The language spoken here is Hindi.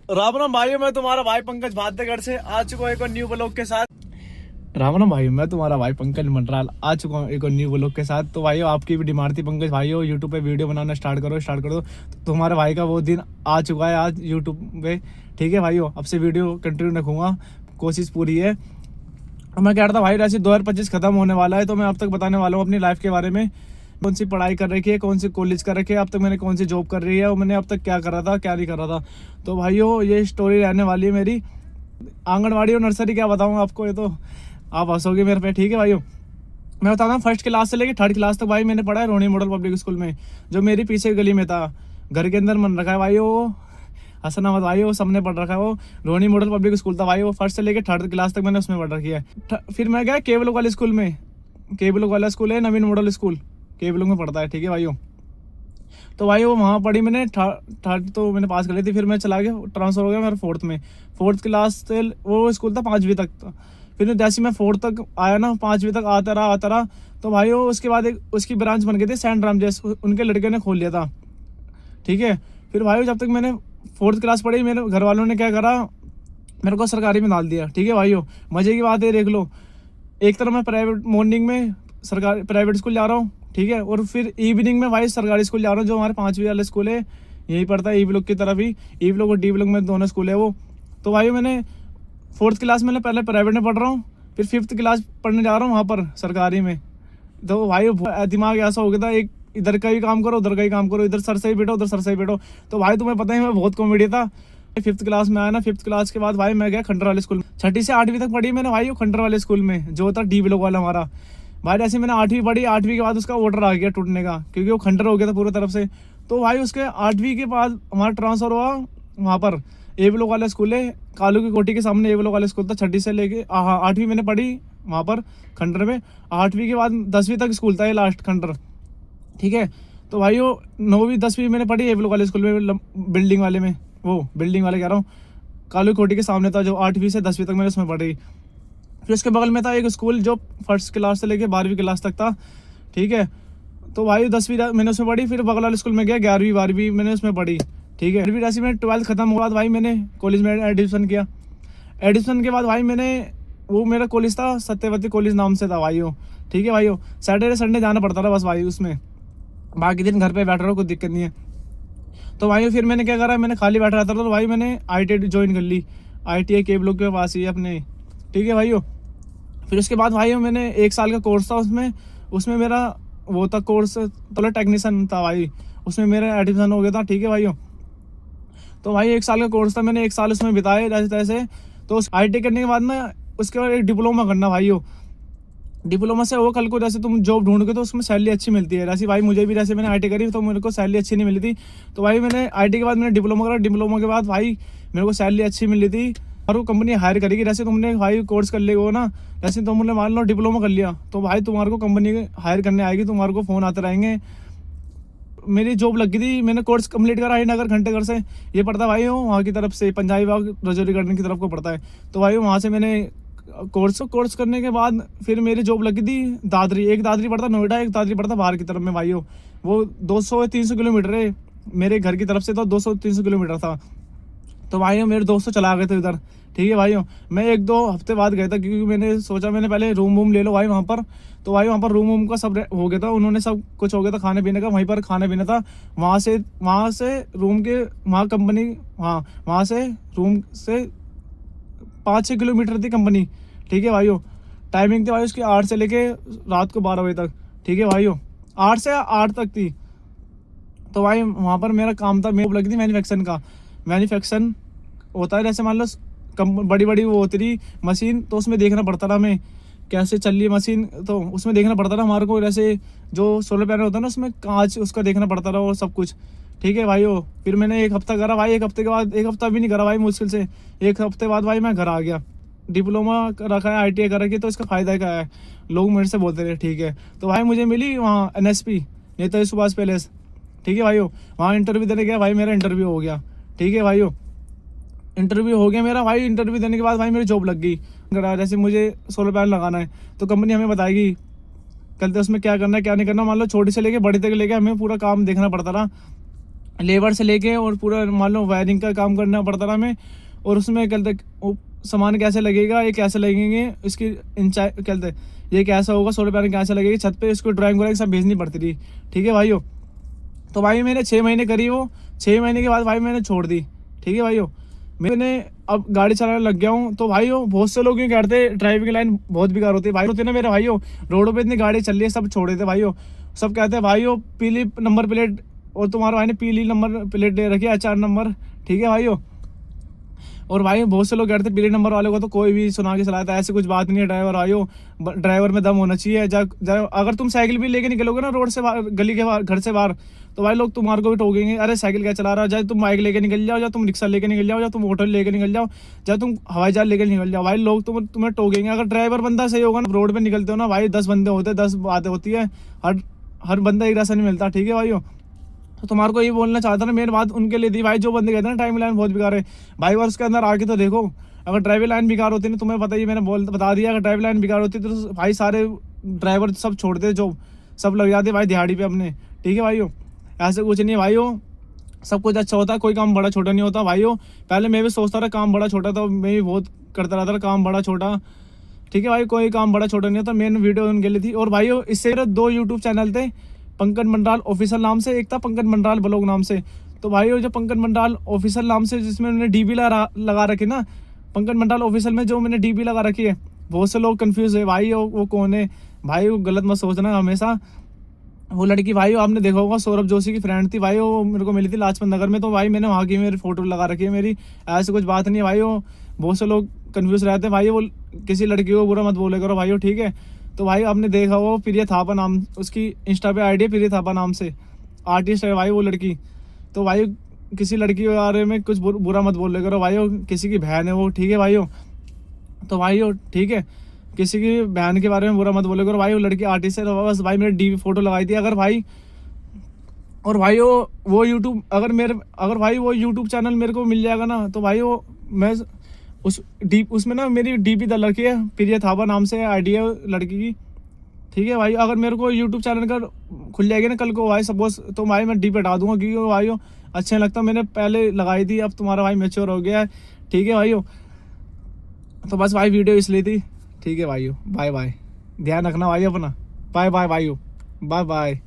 राम राम भाइयों, मैं तुम्हारा भाई पंकज भातेगढ़ से आ चुका हूँ एक और न्यू ब्लॉग के साथ। राम राम भाई, मैं तुम्हारा भाई पंकज मंडराल आ चुका हूँ एक और न्यू ब्लॉग के साथ। तो भाइयों, आपकी भी डिमांड थी पंकज भाइयों यूट्यूब पे वीडियो बनाना स्टार्ट करो। तो तुम्हारे भाई का वो दिन आ चुका है आज यूट्यूब पे। ठीक है भाइयों, अब से वीडियो कंटिन्यू रखूंगा, कोशिश पूरी है। मैं कह रहा था भाई, वैसे 2025 खत्म होने वाला है, तो मैं अब तक बताने वाला हूँ अपनी लाइफ के बारे में। कौन सी पढ़ाई कर रखी है, कौन सी कॉलेज कर रखी है, अब तक मैंने कौन सी जॉब कर रही है और मैंने अब तक क्या कर रहा था क्या नहीं कर रहा था। तो भाइयों, ये स्टोरी रहने वाली है मेरी। आंगनवाड़ी और नर्सरी क्या बताऊँ आपको, ये तो आप हंसोगे मेरे पे। ठीक है भाइयों, मैं बताता हूँ फर्स्ट क्लास से लेकर थर्ड क्लास तक भाई मैंने पढ़ा है रोहिणी मॉडल पब्लिक स्कूल में, जो मेरी पीछे गली में था। घर के अंदर मन रखा है भाई, वो हंसना मत भाई, वो सबने पढ़ रखा है। वो रोहिणी मॉडल पब्लिक स्कूल था भाई, वो फर्स्ट से लेकर थर्ड क्लास तक मैंने उसमें पढ़ रखी है। फिर मैं गया केवल वाले स्कूल में। केवल वाला स्कूल है नवीन मॉडल स्कूल, केवलों में पढ़ता है। ठीक है भाइयों, तो भाई वो वहाँ पढ़ी मैंने। थर्ड तो मैंने पास कर ली थी, फिर मैं चला गया, ट्रांसफर हो गया मेरा फोर्थ में। फोर्थ क्लास से वो स्कूल था 5वीं तक। फिर जैसे मैं फोर्थ तक आया ना, 5वीं तक आता रहा, तो भाई वो उसके बाद एक उसकी ब्रांच बन गई थी सेंट रामजेस, उनके लड़के ने खोल लिया था। ठीक है, फिर भाई जब तक मैंने फोर्थ क्लास पढ़ी, मेरे घर वालों ने क्या करा, मेरे को सरकारी में डाल दिया। ठीक है भाइयों, मजे की बात है, देख लो। एक तरफ मैं प्राइवेट मॉर्निंग में सरकारी प्राइवेट स्कूल जा रहा हूँ, ठीक है, और फिर इवनिंग में भाई सरकारी स्कूल जा रहा हूँ, जो हमारे 5वीं वाले स्कूल है, यही पड़ता है ई ब्लॉक की तरफ ही। ई ब्लॉक और डी ब्लॉक में दोनों स्कूल है वो। तो भाई मैंने फोर्थ क्लास में पहले प्राइवेट में पढ़ रहा हूँ, फिर फिफ्थ क्लास पढ़ने जा रहा हूँ वहाँ पर सरकारी में। तो भाई दिमाग ऐसा हो गया था, एक इधर का ही काम करो उधर का ही काम करो, इधर सर से ही बैठो उधर सर से ही बैठो। तो भाई तुम्हें पता ही मैं बहुत कॉमेडी था। फिफ्थ क्लास में आया ना, फिफ्थ क्लास के बाद भाई मैं गया खंडर वाले स्कूल में। 6ठी से 8वीं तक पढ़ी मैंने भाई वो खंडर वाले स्कूल में, जो था डी ब्लॉक वाला हमारा। भाई जैसे मैंने 8वीं पढ़ी, 8वीं के बाद उसका ऑर्डर आ गया टूटने का, क्योंकि वो खंडर हो गया था पूरी तरफ से। तो भाई उसके 8वीं के बाद हमारा ट्रांसफर हुआ वहाँ पर ए ब्लॉक वाला स्कूल है, कालू की कोठी के सामने ए ब्लॉक वाला स्कूल था। 6ठी से लेके 8वीं मैंने पढ़ी वहाँ पर खंडर में। 8वीं के बाद 10वीं तक स्कूल था ये लास्ट खंडर। ठीक है, तो भाई वो 9वीं 10वीं मैंने पढ़ी ए ब्लॉक वाले स्कूल में, बिल्डिंग वाले में। वो बिल्डिंग वाले कह रहा हूँ, कालू कोठी के सामने था, जो 8वीं से 10वीं तक मैंने उसमें पढ़ी। फिर उसके बगल में था एक स्कूल जो फर्स्ट क्लास से लेके 12वीं क्लास तक था। ठीक है, तो भाई 10वीं मैंने उसमें पढ़ी, फिर बगल वाले स्कूल में गया, 11वीं 12वीं मैंने उसमें पढ़ी। ठीक है, फिर ऐसे मैंने 12th खत्म हुआ भाई, मैंने कॉलेज में एडमिशन किया। एडमिशन के बाद भाई मैंने, वो मेरा कॉलेज था सत्यवती कॉलेज नाम से था भाई वो। ठीक है भाई, सैटरडे संडे जाना पड़ता था बस भाई उसमें, बाकी दिन घर पे बैठ रहा हूँ, कोई दिक्कत नहीं है। तो भाई फिर मैंने क्या करा, मैंने खाली बैठा रहता था, तो भाई मैंने ITI ज्वाइन कर ली। ITI के ब्लॉक के पास ही अपने। ठीक है भाइयों, फिर उसके बाद भाई मैंने 1 साल का कोर्स था उसमें। उसमें मेरा वो था कोर्स, तो टेक्नीशियन था भाई, उसमें मेरा एडमिशन हो गया था। ठीक है भाइयों, तो भाई 1 साल का कोर्स था, मैंने 1 साल उसमें बिताए जैसे तैसे। तो उस ITI करने के बाद ना, उसके बाद एक डिप्लोमा करना भाइयों। डिप्लोमा से वो कल को जैसे तुम जॉब ढूंढोगे तो उसमें सैलरी अच्छी मिलती है। जैसे भाई मुझे भी, जैसे मैंने ITI करी तो मेरे को सैलरी अच्छी नहीं मिली थी। तो भाई मैंने ITI के बाद मैंने डिप्लोमा करा। डिप्लोमा के बाद भाई मेरे को सैलरी अच्छी मिली थी, और वो कंपनी हायर करेगी। जैसे तुमने भाई कोर्स कर लिया हो ना, जैसे तुमने मान लो डिप्लोमा कर लिया, तो भाई तुम्हारे को कंपनी हायर करने आएगी, तुम्हारे को फ़ोन आते रहेंगे। मेरी जॉब लग गई थी, मैंने कोर्स कंप्लीट करा नगर घंटेघर से, ये पड़ता भाई हो वहाँ की तरफ से, पंजाबी बाग रजौरी गार्डन की तरफ को पड़ता है। तो भाई वहाँ से मैंने कोर्स करने के बाद फिर मेरी जॉब लगी थी दादरी। एक दादरी पड़ता नोएडा, एक दादरी पड़ता बाहर की तरफ में भाई हो। वो 200-300 किलोमीटर है मेरे घर की तरफ से, तो 200-300 किलोमीटर था। तो भाई मेरे दोस्त चला गए थे उधर। ठीक है भाइयों, मैं 1-2 हफ्ते बाद गया था, क्योंकि मैंने सोचा मैंने पहले रूम वूम ले लो भाई वहाँ पर। तो भाई वहाँ पर रूम वूम का सब हो गया था, उन्होंने सब कुछ हो गया था, खाने पीने का वहीं पर खाना पीना था। वहाँ से रूम के, वहाँ कंपनी, वहाँ से रूम से 5-6 किलोमीटर थी कंपनी। ठीक है भाइयों, टाइमिंग थी भाई उसकी 8 से लेके रात को 12 बजे तक। ठीक है भाइयों, 8 से 8 तक थी। तो भाई वहाँ पर मेरा काम था, मेरी लगी थी मैन्युफैक्चरिंग का। मैन्युफैक्चरिंग होता है जैसे मान लो बड़ी बड़ी वो होती थी मशीन, तो उसमें देखना पड़ता था हमें कैसे चल रही है मशीन, तो उसमें देखना पड़ता था हमारे को। जैसे जो सोलर पैनल होता है ना, उसमें कांच उसका देखना पड़ता था और सब कुछ। ठीक है भाई, फिर मैंने 1 हफ्ता करा भाई। 1 हफ्ते के बाद, 1 हफ्ता भी नहीं करा भाई, मुश्किल से 1 हफ्ते बाद भाई मैं घर आ गया। डिप्लोमा रखा है, ITI करा कि, तो इसका फ़ायदा क्या है, लोग मेरे से बोलते रहे। ठीक है, तो भाई मुझे मिली वहाँ NSP, नेताजी सुभाष पैलेस। ठीक है भाइयों, वहाँ इंटरव्यू देने गया भाई, मेरा इंटरव्यू हो गया। ठीक है भाइयों, इंटरव्यू हो गया मेरा भाई। इंटरव्यू देने के बाद भाई मेरी जॉब लग गई। जैसे मुझे सोलर पैनल लगाना है, तो कंपनी हमें बताएगी कल तो उसमें क्या करना है क्या नहीं करना। मान लो छोटे से लेके बड़े तक लेके हमें पूरा काम देखना पड़ता था। लेबर से लेके और पूरा मान लो वायरिंग का काम करना पड़ता था हमें। और उसमें कहते सामान कैसे लगेगा, ये कैसे लगेंगे, इसकी कहते ये कैसा होगा, सोलर पैनल कैसे लगेगी छत पे, इसको ड्राइंग वराइंग सब भेजनी पड़ती थी। ठीक है भाइयों। तो भाई मैंने 6 महीने करी वो। 6 महीने के बाद भाई मैंने छोड़ दी। ठीक है भाइयों। मैंने अब गाड़ी चलाने लग गया हूँ। तो भाइयों बहुत से लोग यूँ कहते हैं ड्राइविंग लाइन बहुत बेकार होती है भाई, होती है ना मेरे भाइयों। रोडों पे इतनी गाड़ी चल रही है, सब छोड़ देते भाइयों। सब कहते हैं भाइयों पीली नंबर प्लेट, और तुम्हारे भाई ने पीली नंबर प्लेट दे रखी है, 4 नंबर। ठीक है भाइयों। और भाई बहुत से लोग कहते हैं पीले नंबर वाले को तो कोई भी सुना के चलाता है, ऐसी कुछ बात नहीं है ड्राइवर आयो। ड्राइवर में दम होना चाहिए। अगर तुम साइकिल भी लेके निकलोगे ना रोड से बाहर, गली के बाहर, घर से बाहर, तो भाई लोग तुम्हारे को भी टोकेंगे, अरे साइकिल क्या चला रहा है, चाहे तुम बाइक लेके निकल जाओ, या तुम रिक्शा लेके निकल जाओ, या तुम ऑटो लेके निकल जाओ, चाहे तुम हवाई जहाज लेके निकल जाओ, भाई लोग तुम्हें टोकेंगे। अगर ड्राइवर बंदा सही होगा ना, रोड पे निकलते हो ना भाई, 10 बंदे होते हैं, 10 बातें होती है, हर हर बंदा एक जैसा नहीं मिलता। ठीक है भाइयों। तो तुम्हारे को ये बोलना चाहता ना, मेरी बात उनके लिए थी भाई जो बंदे कहते हैं ना ड्राइविंग लाइन बहुत बेकार है भाई, और उसके अंदर आके तो देखो। अगर ड्राइविंग लाइन बेकार होती ना, तुम्हें पता ही, मैंने बता दिया, अगर ड्राइविंग लाइन बेकार होती तो भाई सारे ड्राइवर सब छोड़ते, जो सब लग जाते भाई दिहाड़ी पे अपने। ठीक है भाइयों। ऐसे कुछ नहीं है भाइयों, सब कुछ अच्छा होता है, कोई काम बड़ा छोटा नहीं होता भाइयों। पहले मैं भी सोचता था काम बड़ा छोटा था, मैं भी बहुत करता रहता था काम बड़ा छोटा। ठीक है भाई, कोई काम बड़ा छोटा नहीं होता। मैंने वीडियो उनके लिए थी। और भाइयों इससे 2 यूट्यूब चैनल थे, पंकज मंडराल ऑफिशियल नाम से, एक था पंकज मंडराल ब्लॉग नाम से। तो भाई जो पंकज मंडराल ऑफिशियल नाम से, जिसमें उन्होंने डीबी लगा रखी ना, पंकज मंडराल ऑफिशियल में जो मैंने डीबी लगा रखी है, बहुत से लोग कंफ्यूज है भाई वो कौन है भाई, वो गलत मत सोचना हमेशा। वो लड़की भाई आपने देखा होगा, सौरभ जोशी की फ्रेंड थी भाई, वो मेरे को मिली थी लाजपत नगर में, तो भाई मैंने वहाँ की मेरी फोटो लगा रखी है मेरी। ऐसी कुछ बात नहीं है भाई, वो बहुत से लोग कंफ्यूज रहते हैं भाई, वो किसी लड़की को बुरा मत बोले करो भाई। ठीक है। तो भाई आपने देखा होगा प्रिया थापा नाम, उसकी इंस्टा पे आईडी है प्रिया थापा नाम से, आर्टिस्ट है भाई वो लड़की। तो भाई किसी लड़की के बारे में कुछ बुरा मत बोले करो भाई, किसी की बहन है वो। ठीक है भाई। तो भाई ठीक है, किसी की बहन के बारे में बुरा मत बोले करो भाई, वो लड़की आर्टिस्ट है। तो बस भाई मैंने डीपी फोटो लगाई थी। अगर भाई, और भाई वो यूट्यूब, अगर भाई वो यूट्यूब चैनल मेरे को मिल जाएगा ना, तो भाई वो मैं उसमें ना मेरी डीपी डाल रखी है, प्रिया थापा नाम से आईडी है लड़की की। ठीक है भाई। अगर मेरे को यूट्यूब चैनल का खुल जाएगी ना कल को भाई सपोज, तो भाई मैं डीपी हटा दूंगा, क्योंकि भाई अच्छा लगता, मैंने पहले लगाई थी, अब तुम्हारा भाई मैच्योर हो गया है। ठीक है भाई। तो बस भाई वीडियो इसलिए थी। ठीक है भाई, बाय बाय, ध्यान रखना भाई अपना। बाय बाय भाई, बाय बाय।